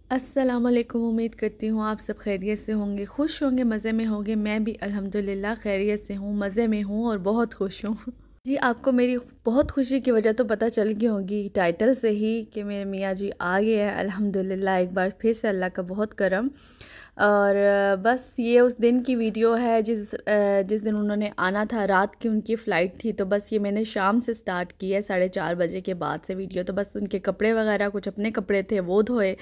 अस्सलाम वालेकुम। उम्मीद करती हूँ आप सब खैरियत से होंगे, खुश होंगे, मज़े में होंगे। मैं भी अल्हम्दुलिल्लाह खैरियत से हूँ, मज़े में हूँ और बहुत खुश हूँ। जी, आपको मेरी बहुत खुशी की वजह तो पता चल गई होगी टाइटल से ही कि मेरे मियाँ जी आ गए हैं अल्हम्दुलिल्लाह। एक बार फिर से अल्लाह का बहुत करम। और बस ये उस दिन की वीडियो है जिस दिन उन्होंने आना था। रात की उनकी फ़्लाइट थी, तो बस ये मैंने शाम से स्टार्ट की है, 4:30 बजे के बाद से वीडियो। तो बस उनके कपड़े वगैरह, कुछ अपने कपड़े थे वो धोए,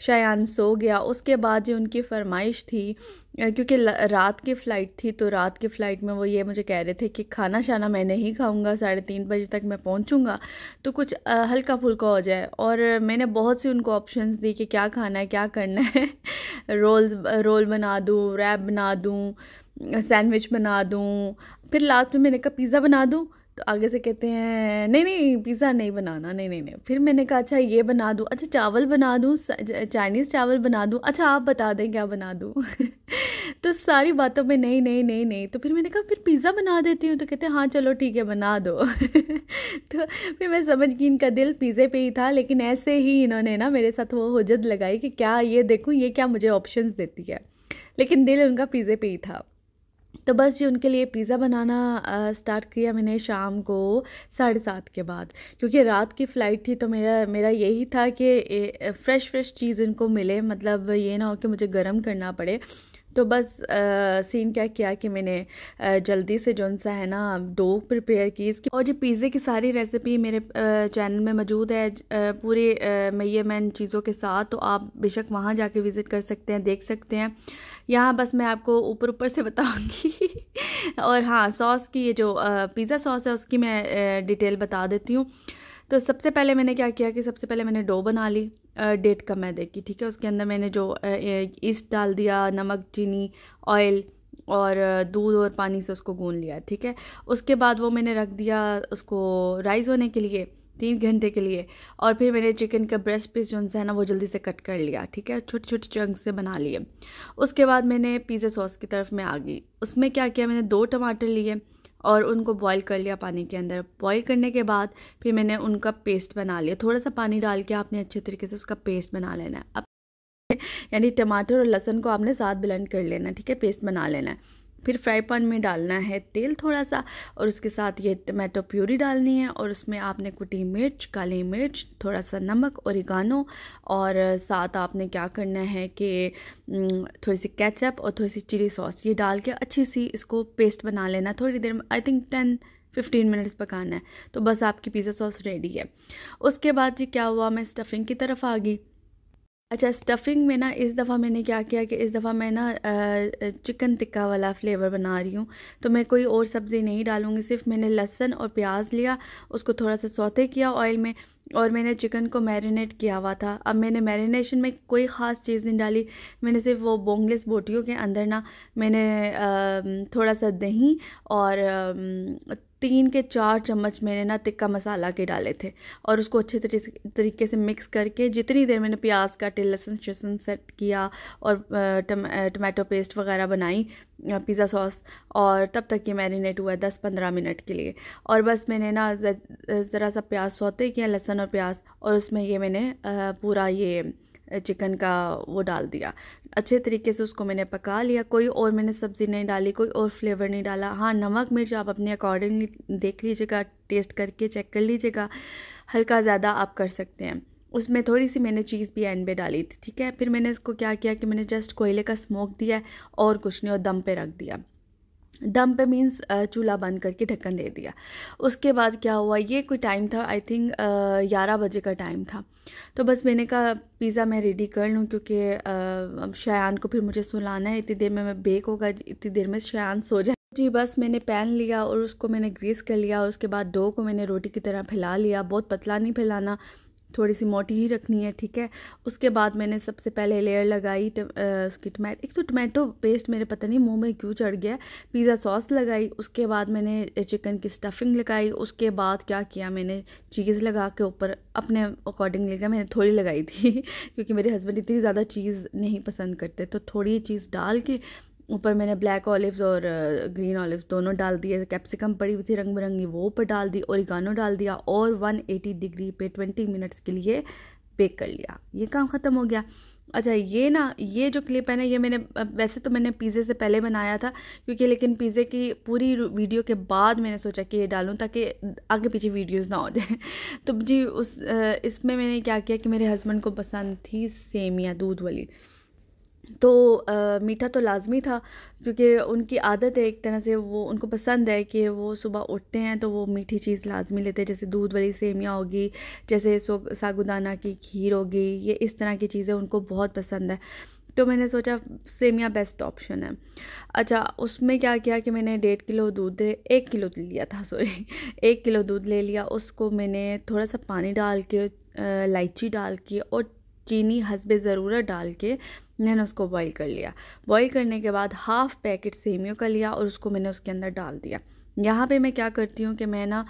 शायान सो गया। उसके बाद जो उनकी फरमाइश थी, क्योंकि रात की फ़्लाइट थी, तो रात की फ़्लाइट में वो ये मुझे कह रहे थे कि खाना शाना मैं नहीं खाऊंगा, 3:30 बजे तक मैं पहुंचूंगा, तो कुछ हल्का फुल्का हो जाए। और मैंने बहुत सी उनको ऑप्शंस दी कि क्या खाना है, क्या करना है। रोल बना दूँ, रैप बना दूँ, सैंडविच बना दूँ, फिर लास्ट में मैंने कहा पिज़्ज़ा बना दूँ। तो आगे से कहते हैं नहीं नहीं पिज़्ज़ा नहीं बनाना, नहीं नहीं नहीं। फिर मैंने कहा अच्छा ये बना दूँ, अच्छा चावल बना दूँ, चाइनीज़ चावल बना दूँ, अच्छा आप बता दें क्या बना दूँ। तो सारी बातों में नहीं नहीं नहीं नहीं। तो फिर मैंने कहा फिर पिज़्ज़ा बना देती हूँ। तो कहते हैं हाँ चलो ठीक है बना दो। तो फिर मैं समझ गई इनका दिल पिज़्ज़े पे ही था, लेकिन ऐसे ही इन्होंने ना मेरे साथ वो हुज्जत लगाई कि क्या ये देखूँ ये क्या मुझे ऑप्शंस देती है, लेकिन दिल उनका पिज़्ज़े पे ही था। तो बस जी उनके लिए पिज़्ज़ा बनाना स्टार्ट किया मैंने शाम को 7:30 के बाद, क्योंकि रात की फ़्लाइट थी। तो मेरा यही था कि फ़्रेश फ़्रेश चीज़ उनको मिले, मतलब ये ना हो कि मुझे गर्म करना पड़े। तो बस सीन क्या किया कि मैंने जल्दी से जो सा है ना डो प्रिपेयर की इसकी। और ये पिज़्ज़े की सारी रेसिपी मेरे चैनल में मौजूद है, पूरे मेजरमेंट चीज़ों के साथ। तो आप बेशक वहाँ जाके विज़िट कर सकते हैं, देख सकते हैं। यहाँ बस मैं आपको ऊपर ऊपर से बताऊँगी। और हाँ, सॉस की ये जो पिज़्ज़ा सॉस है उसकी मैं डिटेल बता देती हूँ। तो सबसे पहले मैंने क्या किया कि सबसे पहले मैंने डो बना ली 1.5 कप मैदे की, ठीक है। उसके अंदर मैंने जो ईस्ट डाल दिया, नमक, चीनी, ऑयल और दूध और पानी से उसको गूंद लिया, ठीक है। उसके बाद वो मैंने रख दिया उसको राइस होने के लिए 3 घंटे के लिए। और फिर मैंने चिकन का ब्रेस्ट पीस जो है ना वो जल्दी से कट कर लिया, ठीक है, छोटे छोटे चंक से बना लिए। उसके बाद मैंने पिज़्ज़ा सॉस की तरफ मैं आ गई। उसमें क्या किया, मैंने 2 टमाटर लिए और उनको बॉईल कर लिया पानी के अंदर। बॉईल करने के बाद फिर मैंने उनका पेस्ट बना लिया। थोड़ा सा पानी डाल के आपने अच्छे तरीके से उसका पेस्ट बना लेना है। अब यानी टमाटर और लहसुन को आपने साथ ब्लेंड कर लेना है, ठीक है, पेस्ट बना लेना है। फिर फ्राई पैन में डालना है तेल थोड़ा सा, और उसके साथ ये टमाटो प्यूरी डालनी है। और उसमें आपने कुटी मिर्च, काली मिर्च, थोड़ा सा नमक, ओरिगानो, और साथ आपने क्या करना है कि थोड़ी सी केचप और थोड़ी सी चिली सॉस ये डाल के अच्छी सी इसको पेस्ट बना लेना। थोड़ी देर में, आई थिंक 10-15 मिनट्स पकाना है। तो बस आपकी पिज़्ज़ा सॉस रेडी है। उसके बाद जी क्या हुआ, मैं स्टफिंग की तरफ आ गई। अच्छा, स्टफिंग में ना इस दफ़ा मैंने क्या किया कि इस दफ़ा मैं ना चिकन टिक्का वाला फ्लेवर बना रही हूँ। तो मैं कोई और सब्ज़ी नहीं डालूँगी, सिर्फ मैंने लहसुन और प्याज लिया, उसको थोड़ा सा सौते किया ऑयल में, और मैंने चिकन को मैरिनेट किया हुआ था। अब मैंने मैरिनेशन में कोई ख़ास चीज़ नहीं डाली, मैंने सिर्फ वो बोनलेस बोटियों के अंदर ना मैंने थोड़ा सा दही और 3 के 4 चम्मच मैंने ना टिक्का मसाला के डाले थे। और उसको अच्छे तरीके से मिक्स करके जितनी देर मैंने प्याज काटे, लहसुन शसन सेट किया और टमाटो पेस्ट वगैरह बनाई, पिज़्ज़ा सॉस, और तब तक ये मैरिनेट हुआ 10-15 मिनट के लिए। और बस मैंने ना ज़रा सा प्याज सौते किया, लहसुन और प्याज, और उसमें ये मैंने पूरा ये चिकन का वो डाल दिया। अच्छे तरीके से उसको मैंने पका लिया। कोई और मैंने सब्ज़ी नहीं डाली, कोई और फ्लेवर नहीं डाला। हाँ, नमक मिर्च आप अपने अकॉर्डिंगली देख लीजिएगा, टेस्ट करके चेक कर लीजिएगा, हल्का ज़्यादा आप कर सकते हैं। उसमें थोड़ी सी मैंने चीज़ भी एंड पे डाली थी, ठीक है। फिर मैंने इसको क्या किया कि मैंने जस्ट कोयले का स्मोक दिया और कुछ नहीं, और दम पे रख दिया। दम पे मीन्स चूल्हा बंद करके ढक्कन दे दिया। उसके बाद क्या हुआ, ये कोई टाइम था, आई थिंक 11 बजे का टाइम था। तो बस मैंने कहा पिज़्ज़ा मैं रेडी कर लूँ, क्योंकि शायान को फिर मुझे सुलाना है। इतनी देर में मैं बेक होगा, इतनी देर में शायान सो जाए। जी बस मैंने पैन लिया और उसको मैंने ग्रीस कर लिया। उसके बाद डो को मैंने रोटी की तरह फैला लिया, बहुत पतला नहीं फैलाना, थोड़ी सी मोटी ही रखनी है, ठीक है। उसके बाद मैंने सबसे पहले लेयर लगाई उसकी एक तो टमाटो पेस्ट मेरे पता नहीं मुंह में क्यों चढ़ गया, पिज़्ज़ा सॉस लगाई। उसके बाद मैंने चिकन की स्टफिंग लगाई। उसके बाद क्या किया, मैंने चीज़ लगा के ऊपर अपने अकॉर्डिंग लगा, मैंने थोड़ी लगाई थी क्योंकि मेरे हस्बैंड इतनी ज़्यादा चीज़ नहीं पसंद करते, तो थोड़ी चीज़ डाल के ऊपर मैंने ब्लैक ऑलिव्स और ग्रीन ऑलिव्स दोनों डाल दिए। कैप्सिकम पड़ी हुई थी रंग बिरंगी, वो ऊपर डाल दी, ओरिगानो डाल दिया, और 180 डिग्री पे 20 मिनट्स के लिए बेक कर लिया। ये काम ख़त्म हो गया। अच्छा ये जो क्लिप है ना, ये मैंने वैसे तो मैंने पिज़्ज़े से पहले बनाया था, क्योंकि लेकिन पिज़्ज़े की पूरी वीडियो के बाद मैंने सोचा कि ये डालूं ताकि आगे पीछे वीडियोस ना हो जाए। तो जी इसमें मैंने क्या किया कि मेरे हस्बैंड को पसंद थी सेमिया दूध वाली, तो मीठा तो लाजमी था, क्योंकि उनकी आदत है एक तरह से, वो उनको पसंद है कि वो सुबह उठते हैं तो वो मीठी चीज़ लाजमी लेते हैं, जैसे दूध वाली सेमिया होगी, जैसे साबूदाना की खीर होगी, ये इस तरह की चीज़ें उनको बहुत पसंद है। तो मैंने सोचा सेमिया बेस्ट ऑप्शन है। अच्छा, उसमें क्या किया कि मैंने 1 किलो लिया था, सॉरी 1 किलो दूध ले लिया। उसको मैंने थोड़ा सा पानी डाल के, इलायची डाल के और चीनी हस्बे ज़रूरत डाल के मैंने उसको बॉईल कर लिया। बॉईल करने के बाद हाफ़ पैकेट सेमियों का लिया और उसको मैंने उसके अंदर डाल दिया। यहाँ पे मैं क्या करती हूँ कि मैं ना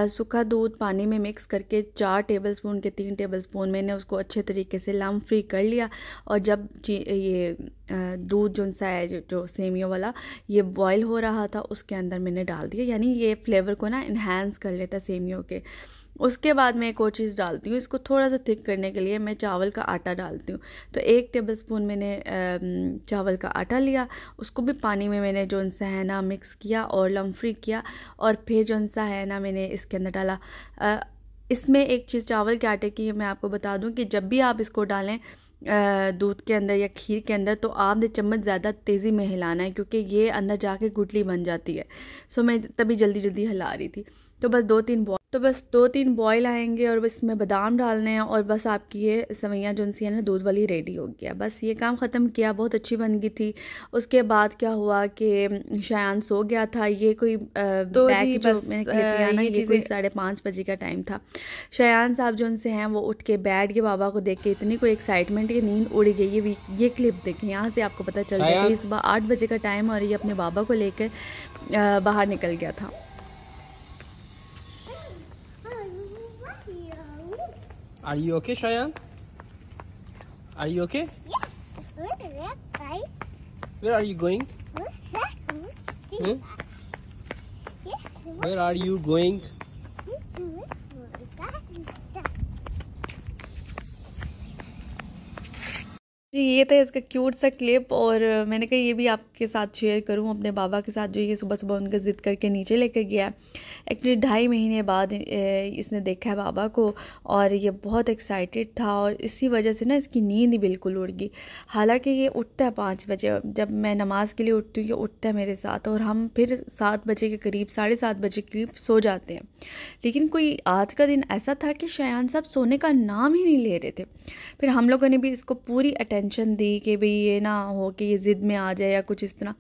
सूखा दूध पानी में मिक्स करके 4 टेबलस्पून के 3 टेबलस्पून मैंने उसको अच्छे तरीके से लम्ब फ्री कर लिया, और जब ये दूध जो सा है जो सेमियों वाला ये बॉईल हो रहा था उसके अंदर मैंने डाल दिया, यानी ये फ्लेवर को ना इन्हांस कर लेता सेमियों के। उसके बाद मैं एक और चीज़ डालती हूँ, इसको थोड़ा सा थिक करने के लिए मैं चावल का आटा डालती हूँ। तो 1 टेबलस्पून मैंने चावल का आटा लिया, उसको भी पानी में मैंने जो सा है ना मिक्स किया और लम्ब फ्री किया, और फिर जो सा है ना मैंने इसके अंदर डाला। इसमें एक चीज़ चावल के आटे की मैं आपको बता दूँ कि जब भी आप इसको डालें दूध के अंदर या खीर के अंदर, तो आपने चम्मच ज़्यादा तेज़ी में हिलाना है, क्योंकि ये अंदर जाके गुठली बन जाती है। सो मैं तभी जल्दी जल्दी हिला रही थी। तो बस 2-3 बॉयल आएंगे और बस इसमें बादाम डालने हैं, और बस आपकी ये सेवइयाँ जो सी है ना दूध वाली रेडी हो गया। बस ये काम ख़त्म किया, बहुत अच्छी बन गई थी। उसके बाद क्या हुआ कि शायान सो गया था। ये कोई तो जी जो मैंने क्लिप लिया ना, ये कोई 5:30 बजे का टाइम था। शायान साहब जो से हैं वो उठ के बैठ के बाबा को देख के इतनी कोई एक्साइटमेंट की नींद उड़ गई। ये क्लिप देखें, यहाँ से आपको पता चल जाएगा। ये सुबह 8 बजे का टाइम और ये अपने बाबा को लेकर बाहर निकल गया था। Are you okay, Shayan? Are you okay? Yes. Where are you going? Hmm? Where are you going? जी ये था इसका क्यूट सा क्लिप, और मैंने कहा ये भी आपके साथ शेयर करूं अपने बाबा के साथ, जो ये सुबह सुबह उनका ज़िद करके नीचे लेकर गया। एक्चुअली 2.5 महीने बाद इसने देखा है बाबा को, और ये बहुत एक्साइटेड था, और इसी वजह से ना इसकी नींद ही बिल्कुल उड़ गई। हालांकि ये उठता है 5 बजे, जब मैं नमाज़ के लिए उठती हूँ ये उठता है मेरे साथ, और हम फिर 7 बजे के करीब 7:30 बजे के करीब सो जाते हैं। लेकिन कोई आज का दिन ऐसा था कि शायान साहब सोने का नाम ही नहीं ले रहे थे। फिर हम लोगों ने भी इसको पूरी अटेंशन दी कि भाई ये ना हो कि ये ज़िद में आ जाए या कुछ इस तरह।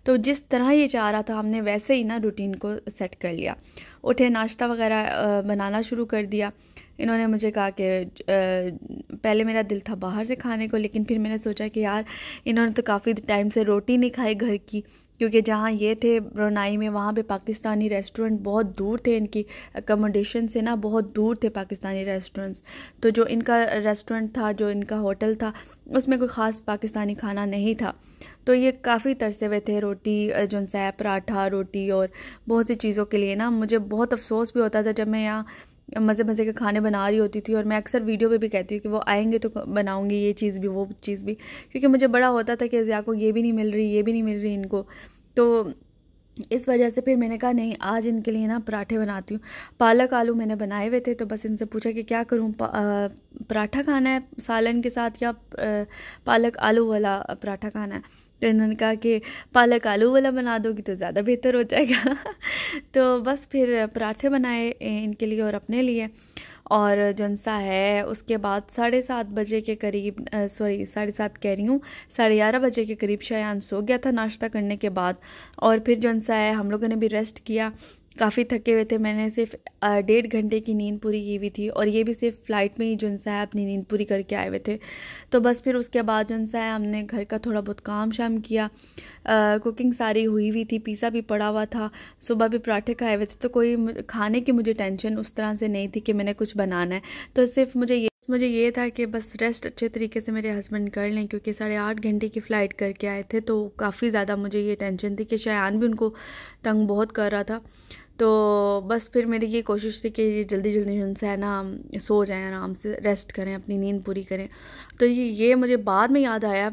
तो जिस तरह ये चाह रहा था हमने वैसे ही ना रूटीन को सेट कर लिया। उठे, नाश्ता वगैरह बनाना शुरू कर दिया। इन्होंने मुझे कहा कि पहले मेरा दिल था बाहर से खाने को, लेकिन फिर मैंने सोचा कि यार इन्होंने तो काफ़ी टाइम से रोटी नहीं खाई घर की, क्योंकि जहाँ ये थे ब्रुनाई में वहाँ पे पाकिस्तानी रेस्टोरेंट बहुत दूर थे, इनकी अकोमोडेशन से ना बहुत दूर थे पाकिस्तानी रेस्टोरेंट्स। तो जो इनका रेस्टोरेंट था, जो इनका होटल था, उसमें कोई ख़ास पाकिस्तानी खाना नहीं था। तो ये काफ़ी तरसे हुए थे रोटी जो सा पराठा, रोटी और बहुत सी चीज़ों के लिए ना। मुझे बहुत अफसोस भी होता था जब मैं यहाँ मज़े के खाने बना रही होती थी, और मैं अक्सर वीडियो पे भी कहती हूँ कि वो आएंगे तो बनाऊंगी ये चीज़ भी वो चीज़ भी, क्योंकि मुझे बड़ा होता था कि ज़िया को ये भी नहीं मिल रही, ये भी नहीं मिल रही इनको। तो इस वजह से फिर मैंने कहा नहीं, आज इनके लिए ना पराठे बनाती हूँ। पालक आलू मैंने बनाए हुए थे, तो बस इनसे पूछा कि क्या करूँ, पराठा खाना है सालन के साथ या पालक आलू वाला पराठा खाना है। तो इन्होंने कहा कि पालक आलू वाला बना दोगी तो ज़्यादा बेहतर हो जाएगा। तो बस फिर पराठे बनाए इनके लिए और अपने लिए, और जो सा है उसके बाद 7:30 बजे के करीब 7:30 कह रही हूँ, 11:30 बजे के करीब शायान सो गया था नाश्ता करने के बाद। और फिर जो सा है हम लोगों ने भी रेस्ट किया, काफ़ी थके हुए थे। मैंने सिर्फ 1.5 घंटे की नींद पूरी की हुई थी, और ये भी सिर्फ फ़्लाइट में ही जो सा है अपनी नींद पूरी करके आए हुए थे। तो बस फिर उसके बाद जो सा है हमने घर का थोड़ा बहुत काम शाम किया। कुकिंग सारी हुई थी, पिज़्ज़ा भी पड़ा हुआ था, सुबह भी पराठे खाए हुए थे, तो कोई खाने की मुझे टेंशन उस तरह से नहीं थी कि मैंने कुछ बनाना है। तो सिर्फ मुझे ये था कि बस रेस्ट अच्छे तरीके से मेरे हस्बैंड कर लें, क्योंकि 8.5 घंटे की फ़्लाइट करके आए थे। तो काफ़ी ज़्यादा मुझे ये टेंशन थी कि शायान भी उनको तंग बहुत कर रहा था। तो बस फिर मेरी ये कोशिश थी कि जल्दी जल्दी उनसे है ना सो जाएं, आराम से रेस्ट करें, अपनी नींद पूरी करें। तो ये मुझे बाद में याद आया,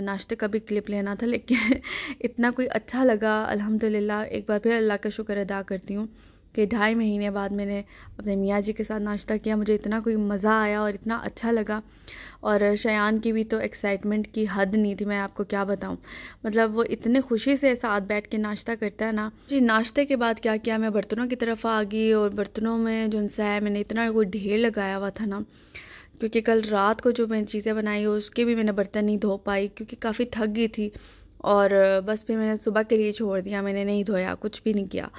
नाश्ते का भी क्लिप लेना था, लेकिन इतना कोई अच्छा लगा अल्हम्दुलिल्लाह। एक बार फिर अल्लाह का शुक्र अदा करती हूँ कि 2.5 महीने बाद मैंने अपने मियाँ जी के साथ नाश्ता किया। मुझे इतना कोई मज़ा आया और इतना अच्छा लगा। और शयान की भी तो एक्साइटमेंट की हद नहीं थी, मैं आपको क्या बताऊं। मतलब वो इतने खुशी से साथ बैठ के नाश्ता करता है ना जी। नाश्ते के बाद क्या किया, मैं बर्तनों की तरफ आ गई और बर्तनों में जो है मैंने इतना कोई ढेर लगाया हुआ था ना, क्योंकि कल रात को जो मैंने चीज़ें बनाई उसके भी मैंने बर्तन नहीं धो पाई क्योंकि काफ़ी थक गई थी। और बस फिर मैंने सुबह के लिए छोड़ दिया, मैंने नहीं धोया, कुछ भी नहीं किया।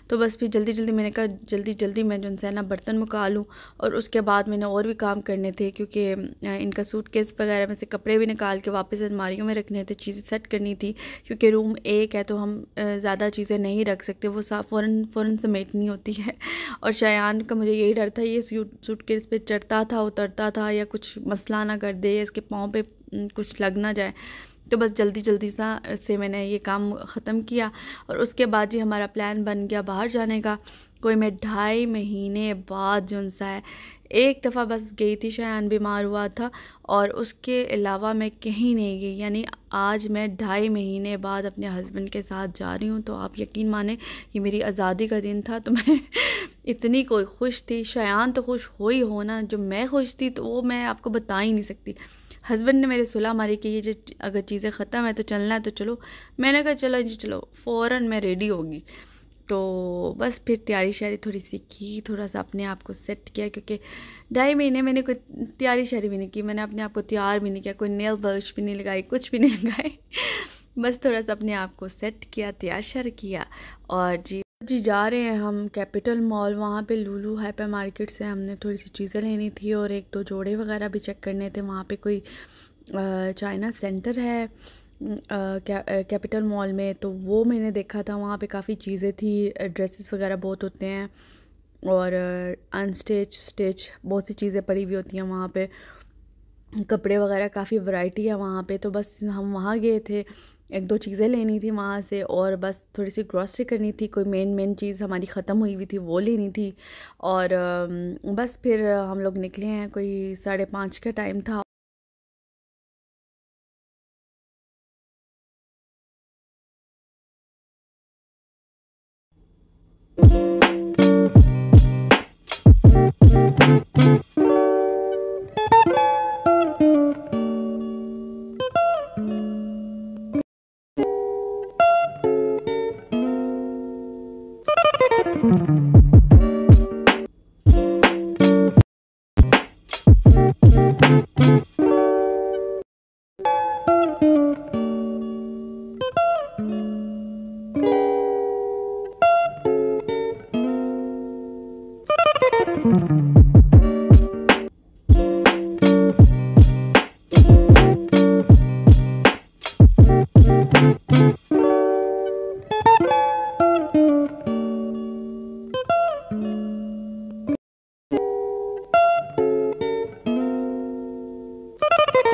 तो बस फिर जल्दी जल्दी मैंने कहा जल्दी जल्दी मैं जो है ना बर्तन मुका लूँ। और उसके बाद मैंने और भी काम करने थे, क्योंकि इनका सूटकेस वगैरह में से कपड़े भी निकाल के वापस अलमारियों में रखने थे, चीज़ें सेट करनी थी, क्योंकि रूम एक है तो हम ज़्यादा चीज़ें नहीं रख सकते, वो फ़ौरन समेटनी होती है। और शयान का मुझे यही डर था, ये सूटकेस पे चढ़ता था, उतरता था, या कुछ मसला ना कर दे, इसके पाँव पे कुछ लग ना जाए। तो बस जल्दी जल्दी से मैंने ये काम ख़त्म किया। और उसके बाद जी हमारा प्लान बन गया बाहर जाने का। कोई मैं 2.5 महीने बाद जो है एक दफ़ा बस गई थी, शयान बीमार हुआ था, और उसके अलावा मैं कहीं नहीं गई। यानी आज मैं 2.5 महीने बाद अपने हस्बैंड के साथ जा रही हूँ। तो आप यकीन माने ये मेरी आज़ादी का दिन था। तो मैं इतनी कोई खुश थी, शयान तो खुश हो ही हो ना, जो मैं खुश थी तो वो मैं आपको बता ही नहीं सकती। हस्बैंड ने मेरे सुलह मारी कि ये जो अगर चीज़ें ख़त्म है तो चलना है तो चलो। मैंने कहा चलो जी चलो, फ़ौरन मैं रेडी होगी। तो बस फिर तैयारी श्यारी थोड़ी सी की, थोड़ा सा अपने आप को सेट किया, क्योंकि 2.5 महीने मैंने कोई तैयारी श्यारी भी नहीं की, मैंने अपने आप को तैयार भी नहीं किया, कोई नेल पॉलिश भी नहीं लगाई, कुछ भी नहीं लगाई। बस थोड़ा सा अपने आप को सेट किया, तैयार श्यार किया, और जी जा रहे हैं हम कैपिटल मॉल। वहाँ पे लुलु हाइपर मार्केट से हमने थोड़ी सी चीज़ें लेनी थी और 1-2 जोड़े वगैरह भी चेक करने थे। वहाँ पे कोई चाइना सेंटर है कैपिटल मॉल में, तो वो मैंने देखा था। वहाँ पे काफ़ी चीज़ें थी, ड्रेसेस वगैरह बहुत होते हैं, और स्टेच बहुत सी चीज़ें पड़ी हुई होती हैं वहाँ पे, कपड़े वगैरह काफ़ी वैरायटी है वहाँ पे। तो बस हम वहाँ गए थे, 1-2 चीज़ें लेनी थी वहाँ से, और बस थोड़ी सी ग्रॉसरी करनी थी, कोई मेन चीज़ हमारी ख़त्म हुई थी वो लेनी थी। और बस फिर हम लोग निकले हैं, कोई 5:30 का टाइम था।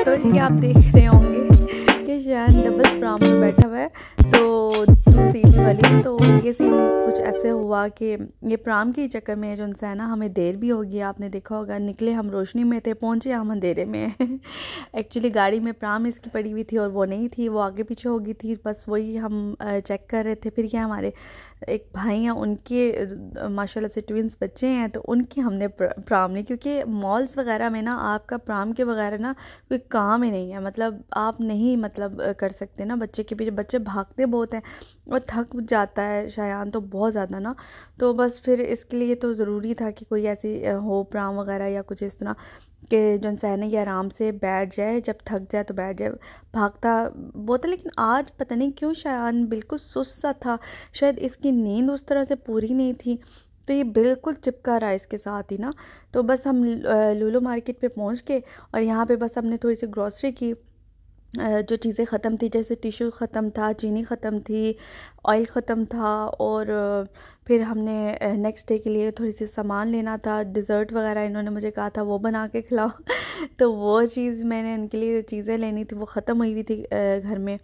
तो जी आप देख रहे होंगे कि शयान डबल प्राम में बैठा हुआ है, तो 2 सीट्स वाली। तो ये सीन कुछ ऐसे हुआ कि ये प्राम के चक्कर में जो है ना हमें देर भी हो गई। आपने देखा होगा, निकले हम रोशनी में थे, पहुंचे हम अंधेरे में। एक्चुअली गाड़ी में प्राम इसकी पड़ी हुई थी और वो नहीं थी, वो आगे पीछे हो गई थी, बस वही हम चेक कर रहे थे। फिर क्या हमारे एक भाई हैं, उनके माशाल्लाह से ट्विंस बच्चे हैं, तो उनकी हमने प्राम नहीं, क्योंकि मॉल्स वगैरह में ना आपका प्राम के वगैरह ना कोई काम ही नहीं है। मतलब आप नहीं कर सकते ना, बच्चे के पीछे, बच्चे भागते बहुत हैं और थक जाता है शयान तो बहुत ज़्यादा ना। तो बस फिर इसके लिए तो ज़रूरी था कि कोई ऐसी हो प्राम वगैरह या कुछ इस तरह कि जो है ये आराम से बैठ जाए, जब थक जाए तो बैठ जाए। भागता बहुत है, लेकिन आज पता नहीं क्यों शयान बिल्कुल सुस्त सा था, शायद इसकी नींद उस तरह से पूरी नहीं थी, तो ये बिल्कुल चिपका रहा है इसके साथ ही ना। तो बस हम लुलु मार्केट पे पहुंच गए, और यहाँ पे बस हमने थोड़ी सी ग्रॉसरी की, जो चीज़ें ख़त्म थी, जैसे टिश्यू ख़त्म था, चीनी ख़त्म थी, ऑयल ख़त्म था, और फिर हमने नेक्स्ट डे के लिए थोड़ी सी सामान लेना था। डिज़र्ट वगैरह इन्होंने मुझे कहा था वो बना के खिलाओ। तो वो चीज़ मैंने इनके लिए चीज़ें लेनी थी, वो ख़त्म हुई थी घर में।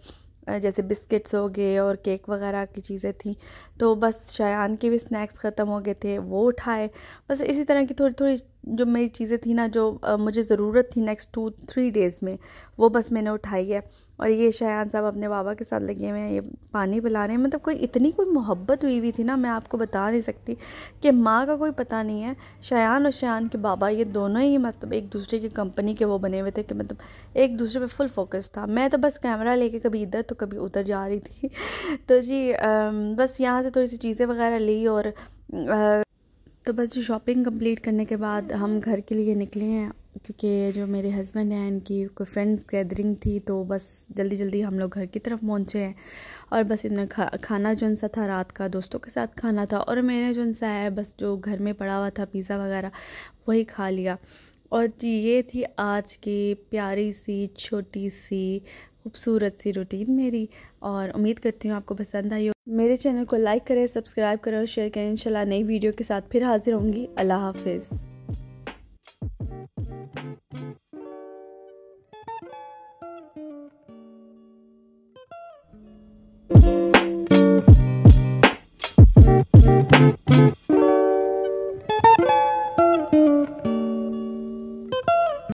जैसे बिस्किट्स हो गए और केक वगैरह की चीज़ें थी। तो बस शायान के भी स्नैक्स ख़त्म हो गए थे, वो उठाए। बस इसी तरह की थोड़ी थोड़ी जो मेरी चीज़ें थी ना, जो मुझे ज़रूरत थी नेक्स्ट 2-3 डेज़ में, वो बस मैंने उठाई है। और ये शायान साहब अपने बाबा के साथ लगे हुए हैं, ये पानी पिला रहे हैं। मतलब कोई मोहब्बत हुई थी ना, मैं आपको बता नहीं सकती कि माँ का कोई पता नहीं है। शायान और शायान के बाबा ये दोनों ही मतलब एक दूसरे की कंपनी के वो बने हुए थे कि मतलब एक दूसरे पे फुल फोकस था। मैं तो बस कैमरा लेके कभी इधर तो कभी उधर जा रही थी। तो जी बस यहाँ से थोड़ी सी चीज़ें वगैरह ली और तो बस जो शॉपिंग कंप्लीट करने के बाद हम घर के लिए निकले हैं, क्योंकि जो मेरे हस्बैंड हैं इनकी कोई फ्रेंड्स गैदरिंग थी, तो बस जल्दी जल्दी हम लोग घर की तरफ पहुंचे हैं। और बस इन्हें खाना जो सा था रात का दोस्तों के साथ खाना था, और मैंने जो सा है बस जो घर में पड़ा हुआ था पिज़्ज़ा वगैरह वही खा लिया। और जी ये थी आज की प्यारी सी छोटी सी खूबसूरत सी रूटीन मेरी, और उम्मीद करती हूँ आपको पसंद आई हो। मेरे चैनल को लाइक करें, सब्सक्राइब करें और शेयर करें। इंशाल्लाह नई वीडियो के साथ फिर हाजिर होंगी। अल्लाह हाफिज़।